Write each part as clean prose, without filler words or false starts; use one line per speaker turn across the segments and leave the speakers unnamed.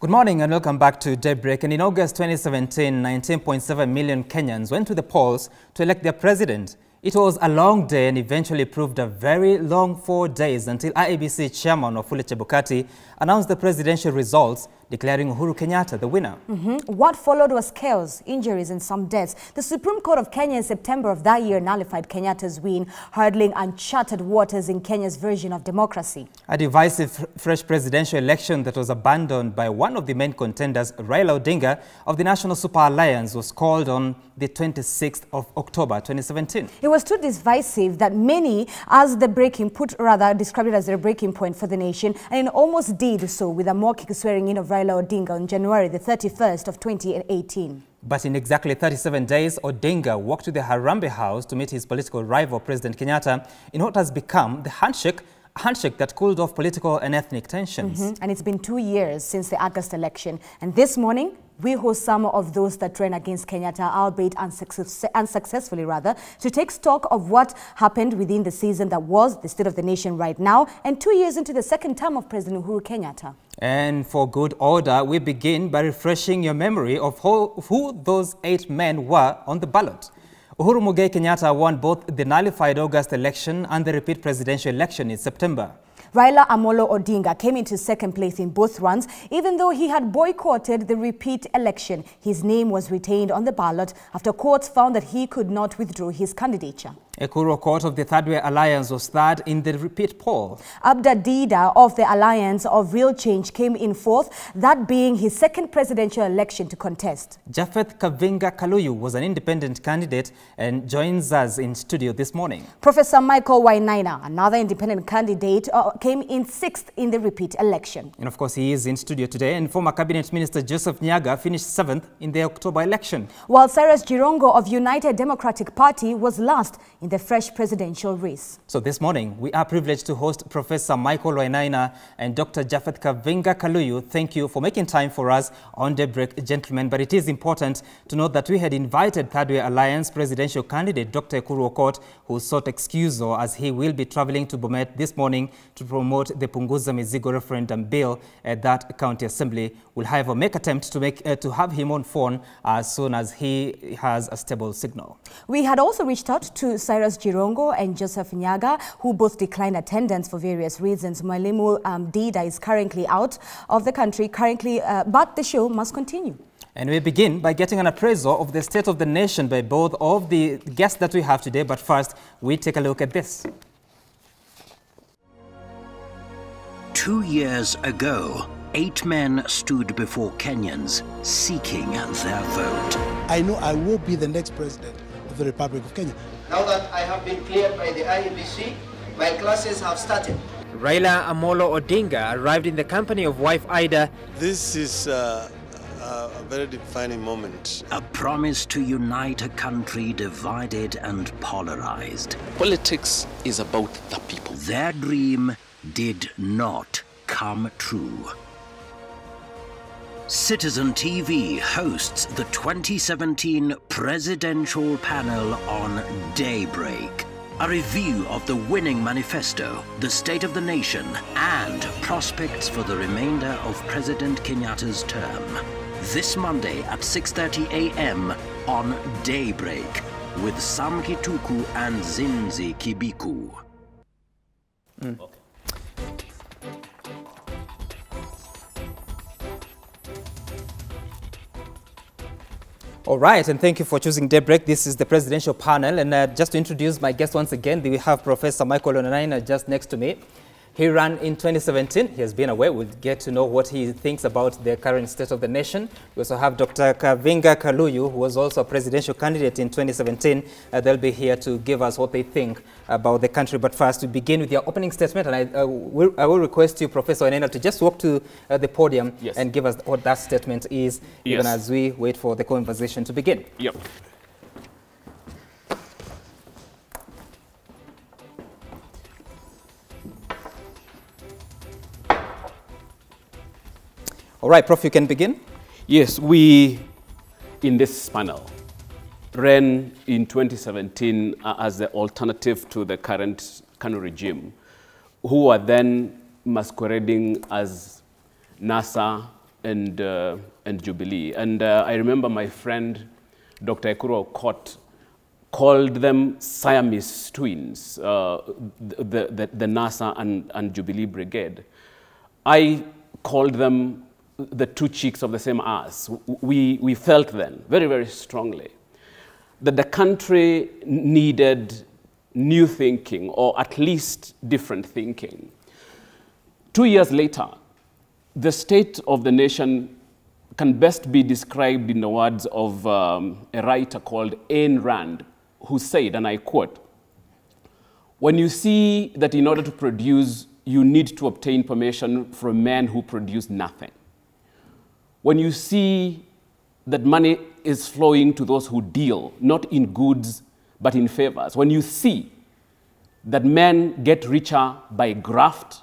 Good morning and welcome back to Daybreak. And in August 2017, 19.7 million Kenyans went to the polls to elect their president. It was a long day and eventually proved a very long 4 days until IEBC chairman Wafula Chebukati announced the presidential results, declaring Uhuru Kenyatta the winner.
What followed was chaos, injuries and some deaths. The Supreme Court of Kenya in September of that year nullified Kenyatta's win, hurdling uncharted waters in Kenya's version of democracy.
A divisive fresh presidential election that was abandoned by one of the main contenders, Raila Odinga of the National Super Alliance, was called on the 26th of October 2017.
It was too divisive that many, described it as a breaking point for the nation, and it almost did so with a mock swearing in of Raila Odinga on January the 31st of 2018.
But in exactly 37 days, Odinga walked to the Harambee House to meet his political rival, President Kenyatta, in what has become the handshake that cooled off political and ethnic tensions.
And it's been 2 years since the August election. And this morning, we host some of those that ran against Kenyatta, albeit unsuccessfully rather, to take stock of what happened within the season that was the state of the nation right now, and 2 years into the second term of President Uhuru Kenyatta.
And for good order, we begin by refreshing your memory of who those 8 men were on the ballot. Uhuru Muigai Kenyatta won both the nullified August election and the repeat presidential election in September.
Raila Amolo Odinga came into second place in both runs, even though he had boycotted the repeat election. His name was retained on the ballot after courts found that he could not withdraw his candidature.
Ekuru Court of the Third Way Alliance was third in the repeat poll.
Abda Dida of the Alliance of Real Change came in fourth, that being his second presidential election to contest.
Japheth Kavinga Kaluyu was an independent candidate and joins us in studio this morning.
Professor Michael Wainaina, another independent candidate, came in sixth in the repeat election.
And of course, he is in studio today. And former Cabinet Minister Joseph Nyaga finished 7th in the October election.
While Cyrus Jirongo of United Democratic Party was last in the fresh presidential race.
So this morning, we are privileged to host Professor Michael Wainaina and Dr. Japheth Kavinga Kaluyu. Thank you for making time for us on Daybreak, gentlemen. But it is important to note that we had invited Third Way Alliance presidential candidate Dr. Ekuru Okot, who sought excusal as he will be traveling to Bomet this morning to promote the Punguza Mizigo referendum bill at that county assembly. We'll, however, make attempt to have him on phone as soon as he has a stable signal.
We had also reached out to Cyrus Jirongo and Joseph Nyaga, who both declined attendance for various reasons. Mwalimu Dida is currently out of the country, but the show must continue.
And we begin by getting an appraisal of the state of the nation by both of the guests that we have today. But first, we take a look at this.
2 years ago, 8 men stood before Kenyans seeking their vote.
I know I will be the next president of the Republic of Kenya.
Now that I have been cleared by the IEBC, my classes have started.
Raila Amolo Odinga arrived in the company of wife Ida.
This is a very defining moment.
A promise to unite a country divided and polarized.
Politics is about the people.
Their dream did not come true. Citizen TV hosts the 2017 presidential panel on Daybreak. A review of the winning manifesto, the state of the nation, and prospects for the remainder of President Kenyatta's term. This Monday at 6:30 a.m. on Daybreak with Sam Kituku and Zinzi Kibiku.
Okay. All right, and thank you for choosing Daybreak. This is the presidential panel, and just to introduce my guest once again, we have Professor Michael Wainaina just next to me. He ran in 2017. He has been away. We'll get to know what he thinks about the current state of the nation. We also have Dr. Kavinga Kaluyu, who was also a presidential candidate in 2017. They'll be here to give us what they think about the country. But first, we begin with your opening statement, and I will request you, Professor Wainaina, to just walk to the podium and give us what that statement is, even as we wait for the conversation to begin.
Yep.
All right, Prof, you can begin.
Yes, we, in this panel, ran in 2017 as the alternative to the current KANU regime, who were then masquerading as NASA and Jubilee. And I remember my friend, Dr. Ekuro Okot, called them Siamese twins, the NASA and Jubilee Brigade. I called them the two cheeks of the same ass. We felt then, very, very strongly, that the country needed new thinking, or at least different thinking. 2 years later, the state of the nation can best be described in the words of a writer called Ayn Rand, who said, and I quote, "When you see that in order to produce, you need to obtain permission from men who produce nothing. When you see that money is flowing to those who deal, not in goods, but in favors. When you see that men get richer by graft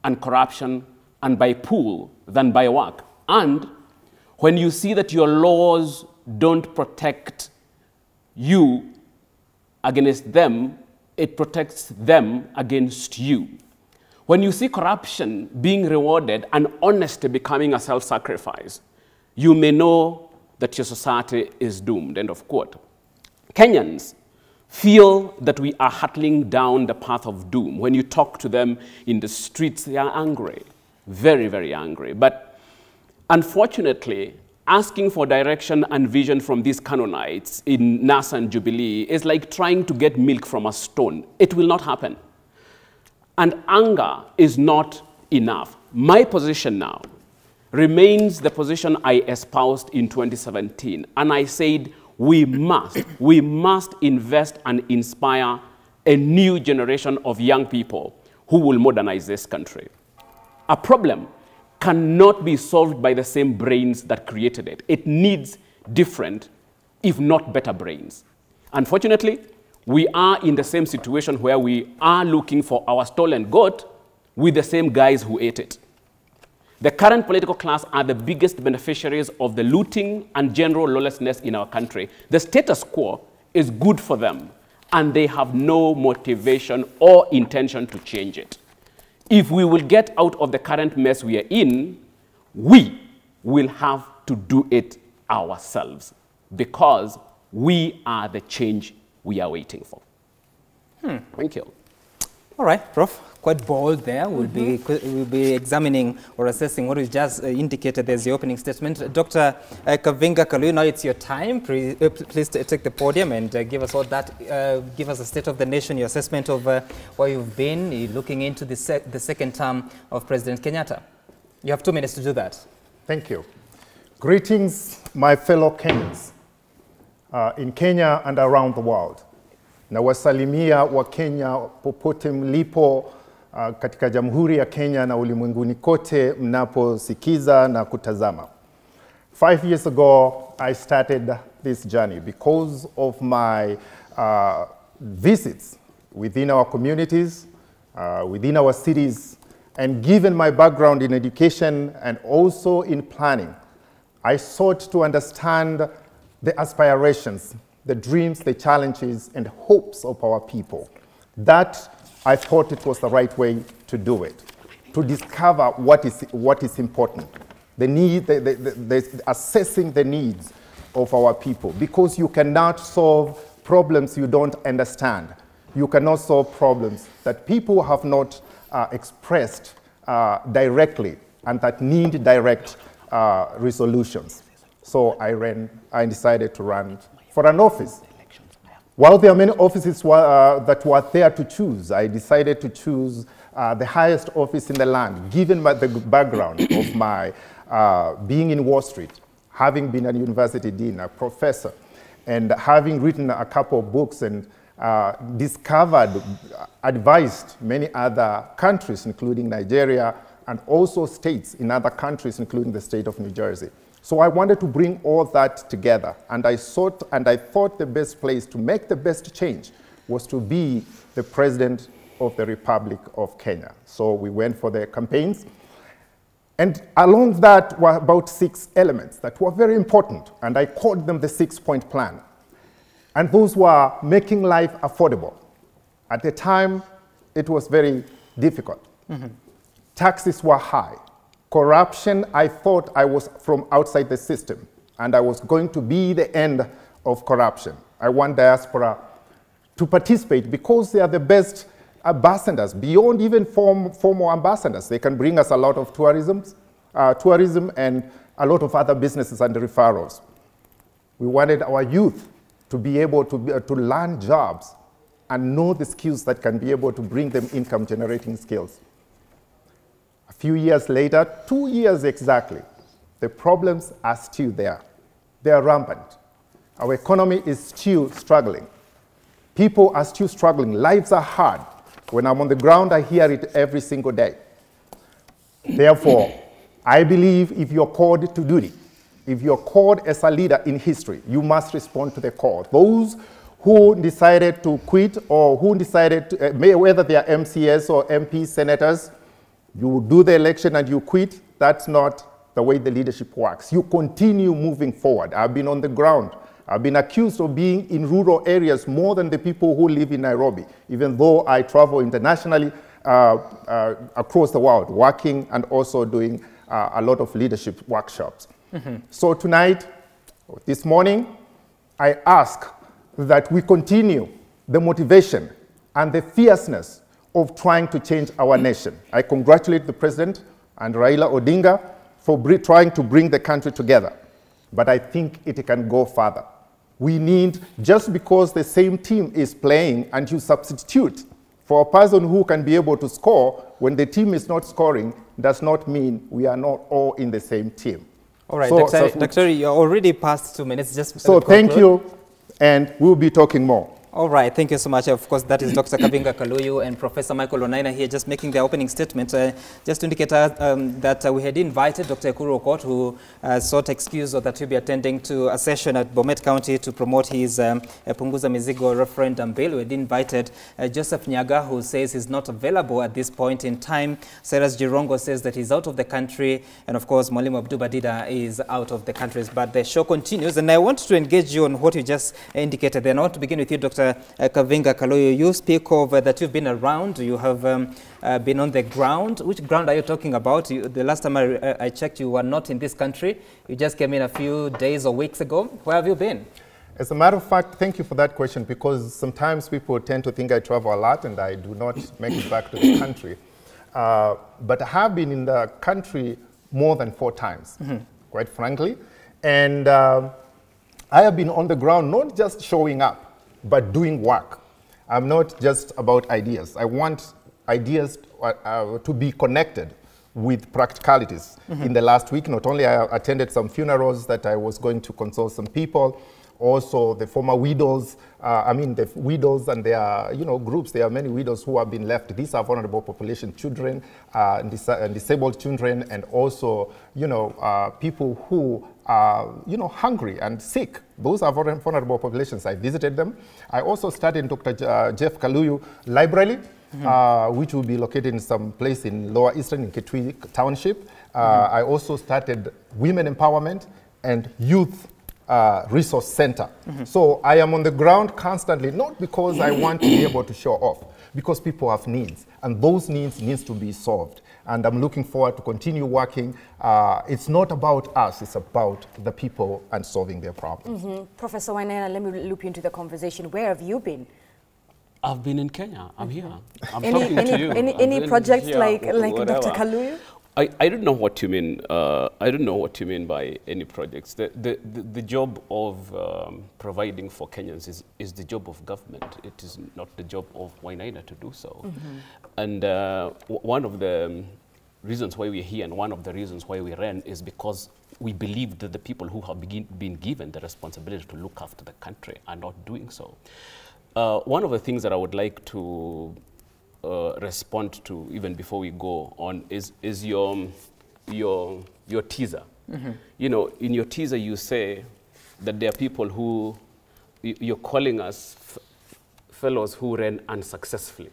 and corruption and by pool than by work. And when you see that your laws don't protect you against them, it protects them against you. When you see corruption being rewarded and honesty becoming a self-sacrifice, you may know that your society is doomed," end of quote. Kenyans feel that we are hurtling down the path of doom. When you talk to them in the streets, they are angry, very, very angry. But unfortunately, asking for direction and vision from these Canaanites in NASA and Jubilee is like trying to get milk from a stone. It will not happen. And anger is not enough. My position now remains the position I espoused in 2017. And I said, we must invest and inspire a new generation of young people who will modernize this country. A problem cannot be solved by the same brains that created it. It needs different, if not better brains. Unfortunately, we are in the same situation where we are looking for our stolen goat with the same guys who ate it. The current political class are the biggest beneficiaries of the looting and general lawlessness in our country. The status quo is good for them, and they have no motivation or intention to change it. If we will get out of the current mess we are in, we will have to do it ourselves, because we are the change we are waiting for. Thank you.
All right, Prof. Quite bold there. We'll be examining or assessing what we just indicated as the opening statement. Dr. Kavinga Kalu, now it's your time. Please take the podium and give us all that. Give us a state of the nation, your assessment of where you've been, looking into the second term of President Kenyatta. You have 2 minutes to do that.
Thank you. Greetings, my fellow Kenyans in Kenya and around the world. Na wasalimia wa Kenya popote mlipo katika Jamhuri ya Kenya na ulimwenguni kote mnaposikiza na kutazama. 5 years ago, I started this journey because of my visits within our communities, within our cities, and given my background in education and also in planning, I sought to understand the aspirations, the dreams, the challenges, and hopes of our people. That I thought it was the right way to do it, to discover what is important, the need, assessing the needs of our people, because you cannot solve problems you don't understand. You cannot solve problems that people have not expressed directly and that need direct resolutions. So I decided to run for an office. While there are many offices that were there to choose, I decided to choose the highest office in the land, given the background of my being in Wall Street, having been a university dean, a professor, and having written a couple of books and advised many other countries, including Nigeria, and also states in other countries, including the state of New Jersey. So I wanted to bring all that together, and I thought the best place to make the best change was to be the President of the Republic of Kenya. So we went for the campaigns, and along that were about 6 elements that were very important, and I called them the 6-point plan. And those were making life affordable. At the time, it was very difficult. Taxes were high. Corruption, I thought I was from outside the system, and I was going to be the end of corruption. I want diaspora to participate because they are the best ambassadors, beyond even formal ambassadors. They can bring us a lot of tourism and a lot of other businesses and referrals. We wanted our youth to be able to learn jobs and know the skills that can be able to bring them income-generating skills. A few years later, 2 years exactly, the problems are still there. They are rampant. Our economy is still struggling. People are still struggling. Lives are hard. When I'm on the ground, I hear it every single day. Therefore, I believe if you're called to duty, if you're called as a leader in history, you must respond to the call. Those who decided to quit or who decided, whether they are MCS or MP senators, you do the election and you quit. That's not the way the leadership works. You continue moving forward. I've been on the ground. I've been accused of being in rural areas more than the people who live in Nairobi, even though I travel internationally across the world, working and also doing a lot of leadership workshops. So tonight, this morning, I ask that we continue the motivation and the fierceness of trying to change our nation. I congratulate the President and Raila Odinga for trying to bring the country together. But I think it can go further. We need, just because the same team is playing and you substitute for a person who can be able to score when the team is not scoring, does not mean we are not all in the same team.
All right, Dr. You're already past 2 minutes.
So thank you, and we'll be talking more.
All right, thank you so much. Of course, that is Dr. Kavinga Kaluyu and Professor Michael Onaina here just making their opening statement. Just to indicate that we had invited Dr. Ekuru Okot, who sought excuse or that he'll be attending to a session at Bomet County to promote his Punguza Mizigo referendum bill. We had invited Joseph Nyaga, who says he's not available at this point in time. Cyrus Jirongo says that he's out of the country. And of course, Mwalimu Abdu Badida is out of the country. But the show continues. And I want to engage you on what you just indicated. And I want to begin with you, Dr. Kavinga Kaluyu. You speak of that you've been around, you have been on the ground. Which ground are you talking about? The last time I checked, you were not in this country. You just came in a few days or weeks ago. Where have you been?
As a matter of fact, thank you for that question, because sometimes people tend to think I travel a lot and I do not make it back to the country. But I have been in the country more than 4 times, quite frankly. And I have been on the ground, not just showing up, but doing work. I'm not just about ideas. I want ideas to be connected with practicalities. In the last week, not only I attended some funerals that I was going to console some people, also the former widows, the widows and their groups. There are many widows who have been left. These are vulnerable population children, disabled children, and also people who are hungry and sick. Those are vulnerable populations. I visited them. I also studied in Dr. Jeff Kaluyu Library, which will be located in some place in Lower Eastern in Kitui Township. I also started Women Empowerment and Youth Resource Center. So I am on the ground constantly, not because I want to be able to show off, because people have needs, and those needs to be solved. And I'm looking forward to continue working. It's not about us, it's about the people and solving their problems.
Professor Wainaina, let me loop you into the conversation. Where have you been?
I've been in Kenya. I'm here. I'm talking to you.
Any projects like Dr. Kaluyu?
I don't know what you mean. I don't know what you mean by any projects. The job of providing for Kenyans is the job of government. It is not the job of Wainaina to do so. And one of the reasons why we're here and one of the reasons why we ran is because we believe that the people who have been given the responsibility to look after the country are not doing so. One of the things that I would like to respond to, even before we go on, is your teaser. In your teaser you say that there are people who you're calling us fellows who ran unsuccessfully.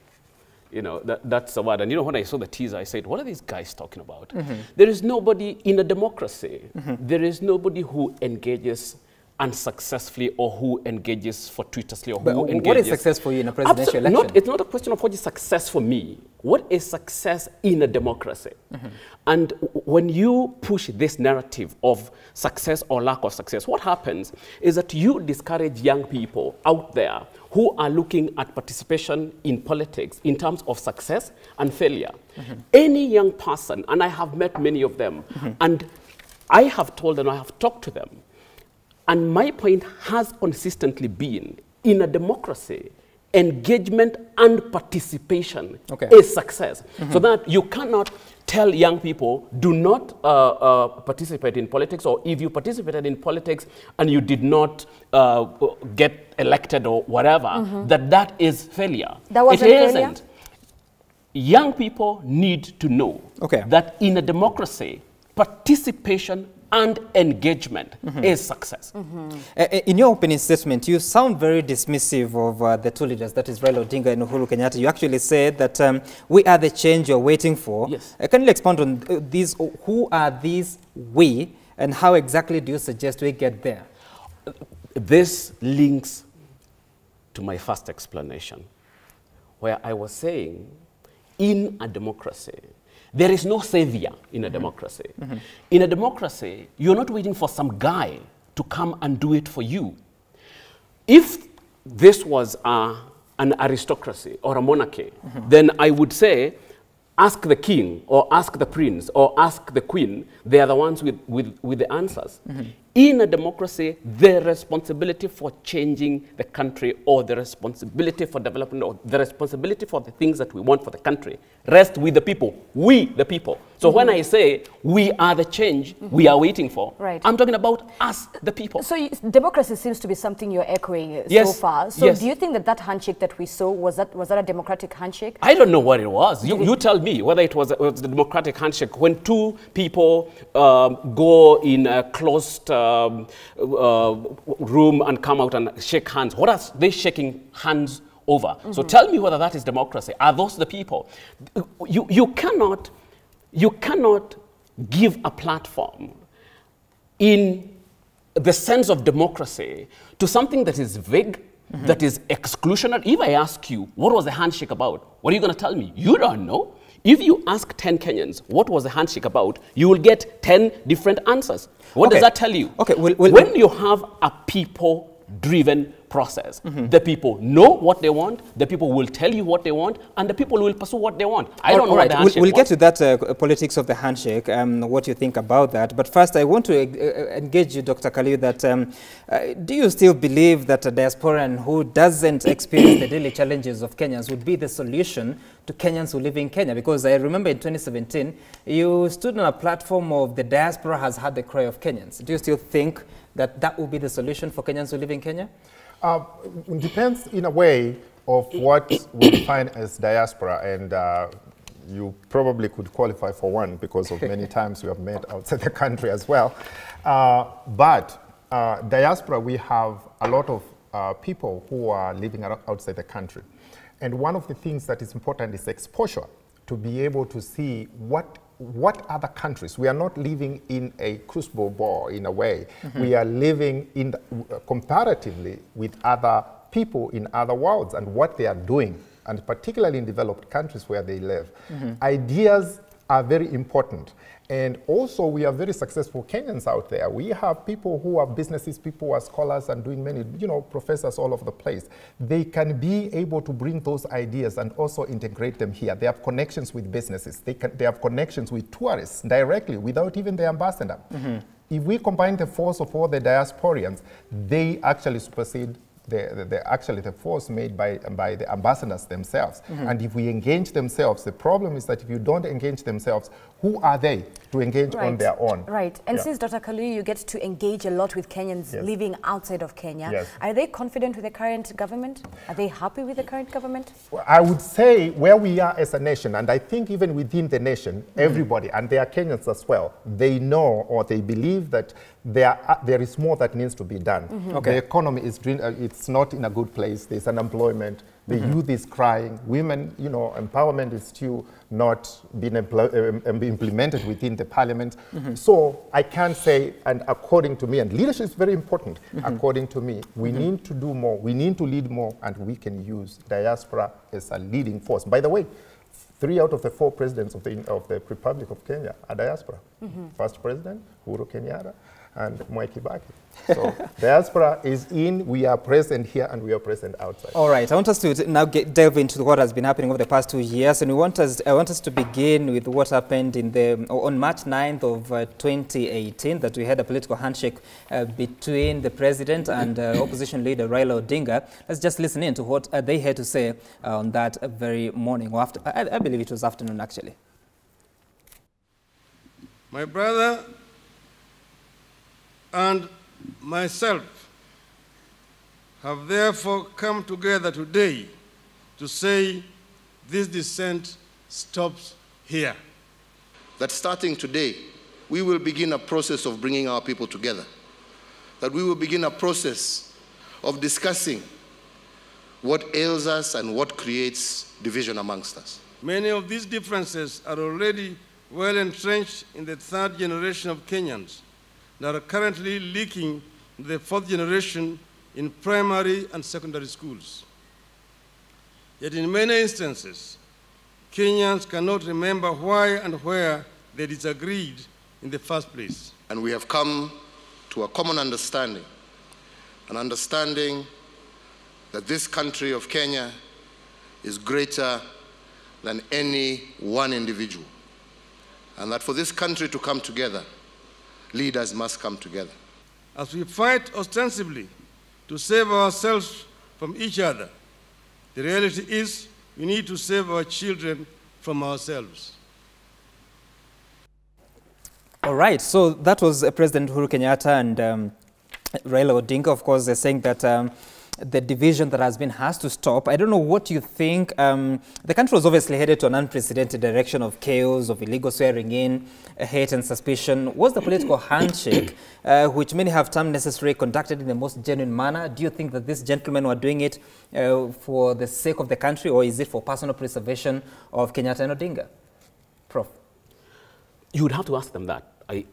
That's the word. And when I saw the teaser, I said, what are these guys talking about? There is nobody in a democracy. There is nobody who engages unsuccessfully or who engages fortuitously or
but
who engages.
what is success for you in a presidential election?
It's not a question of what is success for me. What is success in a democracy? And when you push this narrative of success or lack of success, what happens is that you discourage young people out there who are looking at participation in politics in terms of success and failure. Any young person, and I have met many of them, and I have told them, I have talked to them, and my point has consistently been, in a democracy, engagement and participation is success. So that you cannot tell young people, do not participate in politics, or if you participated in politics and you did not get elected or whatever, that is failure.
That wasn't failure?
Young people need to know that in a democracy, participation and engagement is success.
In your opening statement, you sound very dismissive of the two leaders, that is Raila Odinga and Uhuru Kenyatta. You actually said that we are the change you're waiting for.
Yes.
Can you expand on these? Who are these we, and how exactly do you suggest we get there?
This links to my first explanation, where I was saying, in a democracy, there is no savior in a democracy. In a democracy, you're not waiting for some guy to come and do it for you. If this was an aristocracy or a monarchy, then I would say, ask the king or ask the prince or ask the queen. They are the ones with the answers. In a democracy, the responsibility for changing the country, or the responsibility for development, or the responsibility for the things that we want for the country rests with the people, we the people. So when I say we are the change we are waiting for, I'm talking about us, the people.
So democracy seems to be something you're echoing so far. So do you think that that handshake that we saw, was that a democratic handshake?
I don't know what it was. You tell me whether it was a democratic handshake. When two people go in a closed room and come out and shake hands, what are they shaking hands over? So tell me whether that is democracy. Are those the people? You cannot give a platform in the sense of democracy to something that is vague, that is exclusionary. If I ask you, what was the handshake about? What are you going to tell me? You don't know. If you ask 10 Kenyans, what was the handshake about, you will get 10 different answers. What does that tell you? When you have a people-driven process, the people know what they want, the people will tell you what they want, and the people will pursue what they want. I don't know what the handshake
We'll get to that politics of the handshake, what you think about that. But first, I want to engage you, Dr. Kaliu, that do you still believe that a diasporan who doesn't experience the daily challenges of Kenyans would be the solution to Kenyans who live in Kenya? Because I remember in 2017, you stood on a platform of the diaspora has had the cry of Kenyans. Do you still think that that will be the solution for Kenyans who live in Kenya?
It depends in a way of what we define as diaspora, and you probably could qualify for one because of many times we have met outside the country as well. But diaspora, we have a lot of people who are living outside the country. And one of the things that is important is exposure, to be able to see what other countries. We are not living in a crucible ball in a way. We are living in comparatively with other people in other worlds and what they are doing, and particularly in developed countries where they live. Ideas are very important. And also, we are very successful Kenyans out there. We have people who are businesses, people who are scholars and doing many, professors all over the place. They can be able to bring those ideas and also integrate them here. They have connections with businesses. They have connections with tourists directly without even the ambassador. If we combine the force of all the diasporians, they actually supersede the force made by the ambassadors themselves. And if we engage themselves, the problem is that if you don't engage themselves, who are they to engage on their own?
And since Dr. Kaliu, you get to engage a lot with Kenyans living outside of Kenya, are they confident with the current government? Are they happy with the current government?
Well, I would say where we are as a nation, and I think even within the nation, everybody, and they are Kenyans as well, they know or they believe that there is more that needs to be done. The economy is it's not in a good place. There's unemployment. The youth is crying. Women, you know, empowerment is still not being implemented within the parliament. So I can say, and according to me, and leadership is very important, according to me, we need to do more, we need to lead more, and we can use diaspora as a leading force. By the way, 3 out of the 4 presidents of the Republic of Kenya are diaspora. First president, Uhuru Kenyatta, and Mwai Kibaki. So diaspora is in, we are present here, and we are present outside.
All right, I want us to now delve into what has been happening over the past 2 years, and I want us to begin with what happened on March 9th of 2018, that we had a political handshake between the president and opposition leader Raila Odinga. Let's just listen in to what they had to say on that very morning, or after, I believe it was afternoon actually.
My brother and myself have therefore come together today to say this dissent stops here.
That starting today, we will begin a process of bringing our people together. That we will begin a process of discussing what ails us and what creates division amongst us.
Many of these differences are already well entrenched in the 3rd generation of Kenyans that are currently leaking into the 4th generation in primary and secondary schools. Yet in many instances, Kenyans cannot remember why and where they disagreed in the first place.
And we have come to a common understanding, an understanding that this country of Kenya is greater than any one individual, and that for this country to come together, leaders must come together.
As we fight ostensibly to save ourselves from each other, the reality is we need to save our children from ourselves.
All right, so that was President Uhuru Kenyatta and Raila Odinga, of course, they're saying that the division that has to stop. I don't know what you think. The country was obviously headed to an unprecedented direction of chaos, of illegal swearing in, hate and suspicion. Was the political handshake, which many have termed necessary, conducted in the most genuine manner? Do you think that these gentlemen were doing it for the sake of the country, or is it for personal preservation of Kenyatta and Odinga? Prof.
You would have to ask them that. I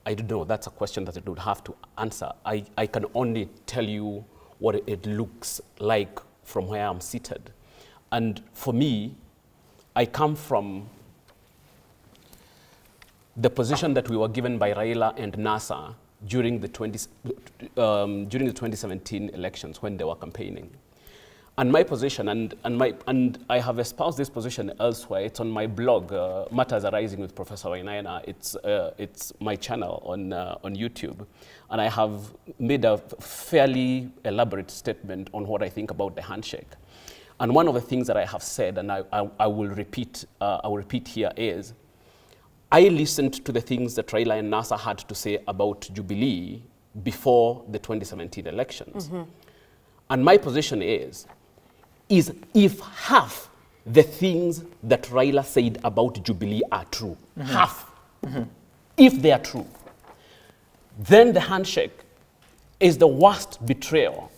don't know. That's a question that I would have to answer. I can only tell you what it looks like from where I'm seated. And for me, I come from the position that we were given by Raila and NASA during the 2017 elections when they were campaigning. And my position, and I have espoused this position elsewhere. It's on my blog, Matters Arising with Professor Wainaina. It's my channel on YouTube. And I have made a fairly elaborate statement on what I think about the handshake. And one of the things that I have said, and I will repeat here, is I listened to the things that Raila and NASA had to say about Jubilee before the 2017 elections. And my position is if half the things that Raila said about Jubilee are true, half, if they are true, then the handshake is the worst betrayal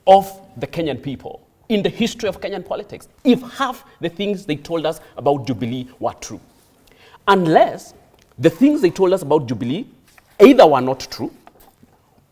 of the Kenyan people in the history of Kenyan politics, if half the things they told us about Jubilee were true. Unless the things they told us about Jubilee either were not true,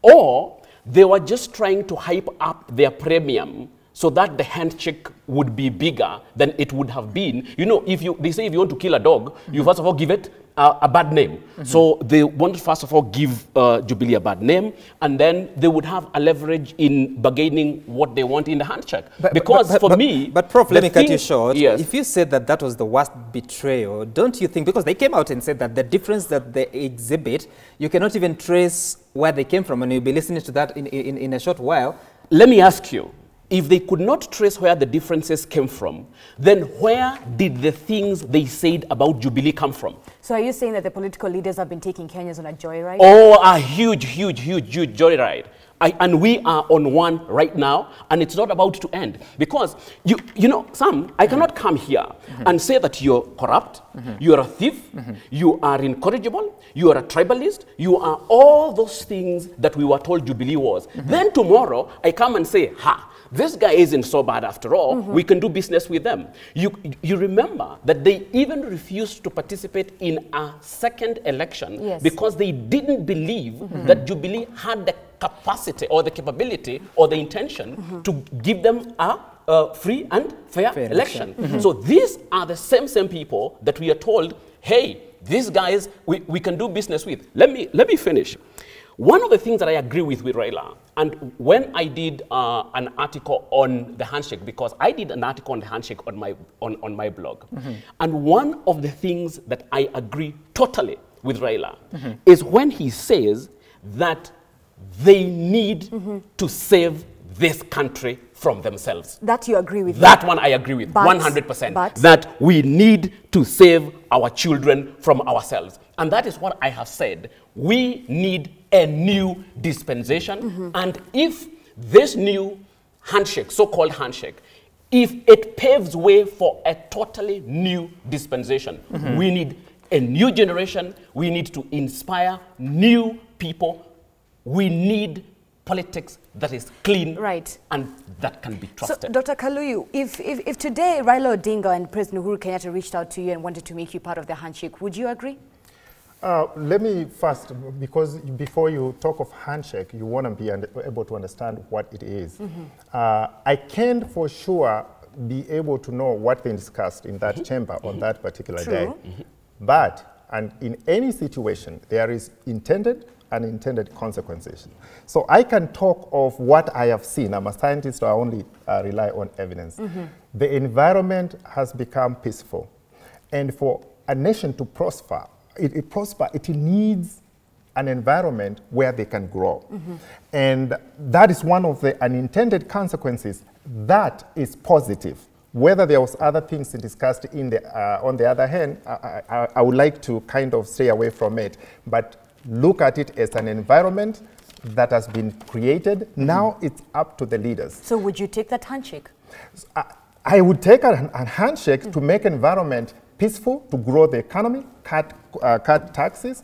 or they were just trying to hype up their premium so that the handshake would be bigger than it would have been. You know, they say if you want to kill a dog, you first of all give it a bad name. So they wanted first of all give Jubilee a bad name, and then they would have a leverage in bargaining what they want in the handshake. But
Prof, let me cut you short.
Yes.
If you said that that was the worst betrayal, don't you think, because they came out and said that the difference that they exhibit, you cannot even trace where they came from, and you'll be listening to that in a short while.
Let me ask you, if they could not trace where the differences came from, then where did the things they said about Jubilee come from?
So are you saying that the political leaders have been taking Kenyans on a joyride?
Oh, a huge joyride. And we are on one right now, and it's not about to end. Because, you know, Sam, I cannot come here and say that you're corrupt, you're a thief, you are incorrigible, you are a tribalist, you are all those things that we were told Jubilee was. Then tomorrow, I come and say, this guy isn't so bad after all. We can do business with them. You remember that they even refused to participate in a second election because they didn't believe that Jubilee had the capacity or the capability or the intention to give them a free and fair election. So these are the same people that we are told, hey, these guys we can do business with. Let me finish. One of the things that I agree with Raila, and when I did an article on the handshake, because I did an article on the handshake on my blog, and one of the things that I agree totally with Raila is when he says that they need to save this country from themselves.
That you agree with?
That one I agree with, 100%. That we need to save our children from ourselves. And that is what I have said. We need a new dispensation. And if this new handshake, so-called handshake, if it paves way for a totally new dispensation, we need a new generation. We need to inspire new people. We need politics that is clean and that can be trusted.
So, Dr. Kaluyu, if today Raila Odinga and President Uhuru Kenyatta reached out to you and wanted to make you part of the handshake, would you agree?
Let me first, because before you talk of handshake, you want to be able to understand what it is. I can't for sure be able to know what they discussed in that chamber on that particular day. But, and in any situation, there is intended and unintended consequences. So I can talk of what I have seen. I'm a scientist, so I only rely on evidence. The environment has become peaceful. And for a nation to prosper, it needs an environment where they can grow. And that is one of the unintended consequences that is positive. Whether there was other things discussed in the, on the other hand, I would like to kind of stay away from it. But look at it as an environment that has been created. Now it's up to the leaders.
So would you take that handshake?
I would take a handshake to make environment peaceful, to grow the economy, cut taxes,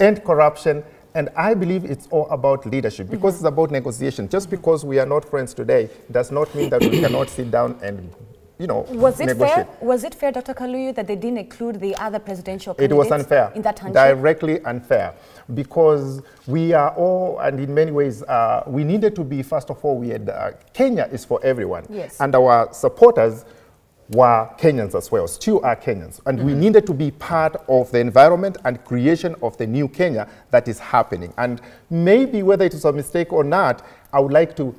end corruption. And I believe it's all about leadership because it's about negotiation. Just because we are not friends today does not mean that we cannot sit down and, you know, negotiate.
Was it fair, Dr. Kaluyu, that they didn't include the other presidential candidates?
It was unfair.
In that handshake?
Directly unfair. Because we are all, and in many ways, we needed to be, first of all, we had, Kenya is for everyone.
Yes.
And our supporters were Kenyans as well, still are Kenyans. And we needed to be part of the environment and creation of the new Kenya that is happening. And maybe whether it is a mistake or not, I would like to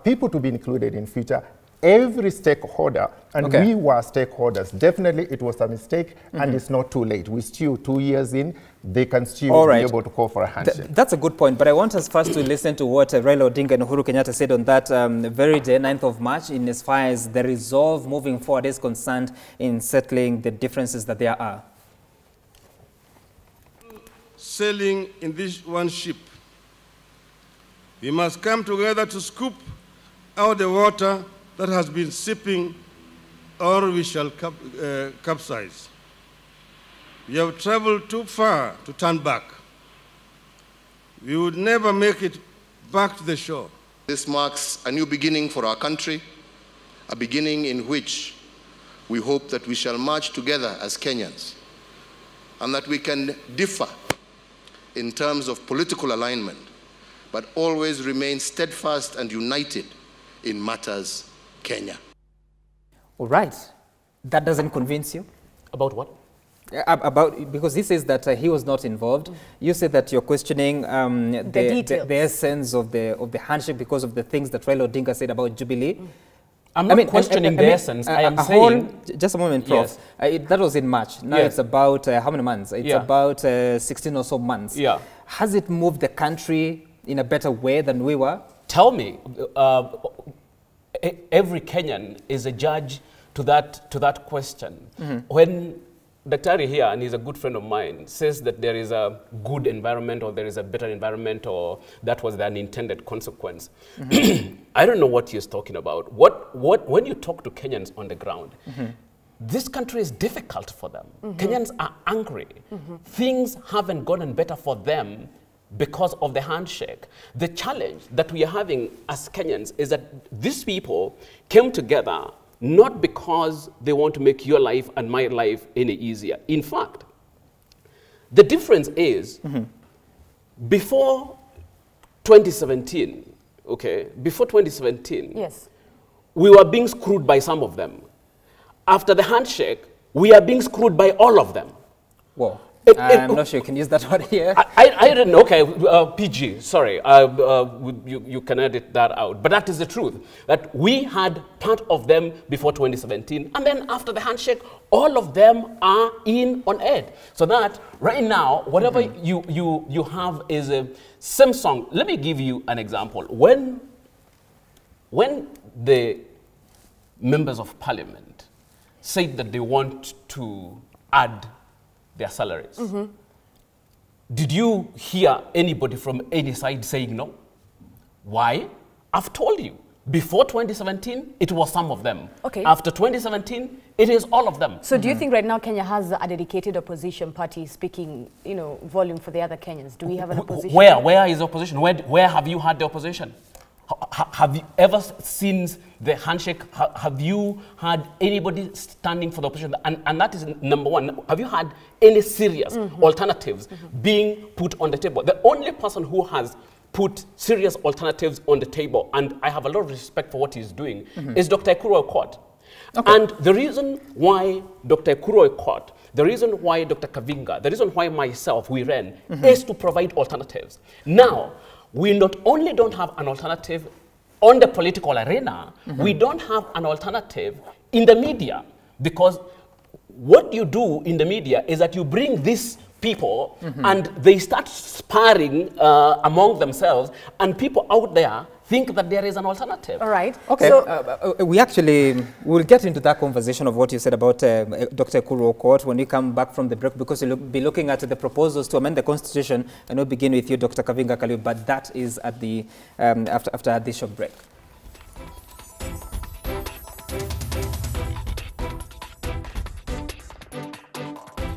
people to be included in future. Every stakeholder, and we were stakeholders. Definitely it was a mistake and it's not too late. We're still 2 years in, they can still be able to call for a handshake.
That's a good point, but I want us first to listen to what Raila Odinga and Uhuru Kenyatta said on that very day, 9th of March, in as far as the resolve moving forward is concerned in settling the differences that there are.
Sailing in this one ship, we must come together to scoop out the water that has been sipping, or we shall capsize. We have traveled too far to turn back. We would never make it back to the shore.
This marks a new beginning for our country, a beginning in which we hope that we shall march together as Kenyans, and that we can differ in terms of political alignment, but always remain steadfast and united in matters Kenya.
All right. That doesn't convince you?
About what?
Because he says that he was not involved. You said that you're questioning the essence of the handshake because of the things that Raila Odinga said about Jubilee.
I'm not questioning the essence. I am saying...
Just a moment, Prof. Yes. That was in March. Now it's about how many months? It's about 16 or so months. Yeah. Has it moved the country in a better way than we were?
Tell me. Every Kenyan is a judge to that question. When Daktari here, and he's a good friend of mine, says that there is a good environment or there is a better environment or that was the unintended consequence, I don't know what he's talking about. When you talk to Kenyans on the ground, this country is difficult for them. Kenyans are angry. Things haven't gotten better for them because of the handshake. The challenge that we are having as Kenyans is that these people came together not because they want to make your life and my life any easier. In fact, the difference is before 2017, okay, before 2017,
yes,
we were being screwed by some of them. After the handshake, we are being screwed by all of them.
Whoa. I'm not sure you can use that word here.
I didn't know. Okay, PG, sorry. You can edit that out. But that is the truth, that we had part of them before 2017, and then after the handshake, all of them are in on aid. So that right now, whatever you have is a Samsung. Let me give you an example. When the members of parliament said that they want to add their salaries, did you hear anybody from any side saying no? Why? I've told you. Before 2017, it was some of them.
Okay.
After 2017, it is all of them.
So do you think right now Kenya has a dedicated opposition party speaking, you know, volume for the other Kenyans? Do we have an opposition?
Where is the opposition? Where have you had the opposition? Have you ever, since the handshake, have you had anybody standing for the opposition? And that is number one. Have you had any serious alternatives being put on the table? The only person who has put serious alternatives on the table, and I have a lot of respect for what he's doing, is Dr. Ekuru Aukot. Okay. And the reason why Dr. Ekuru Aukot, the reason why Dr. Kavinga, the reason why myself, we ran, is to provide alternatives. Now, we not only don't have an alternative on the political arena, we don't have an alternative in the media, because what you do in the media is that you bring these people and they start sparring among themselves, and people out there think that there is an alternative.
All right.
Okay.
So,
we'll get into that conversation of what you said about Dr. Ekuru Aukot when we come back from the break, because we'll be looking at the proposals to amend the Constitution, and we'll begin with you, Dr. Kavinga Kaliu, but that is at the after this short break.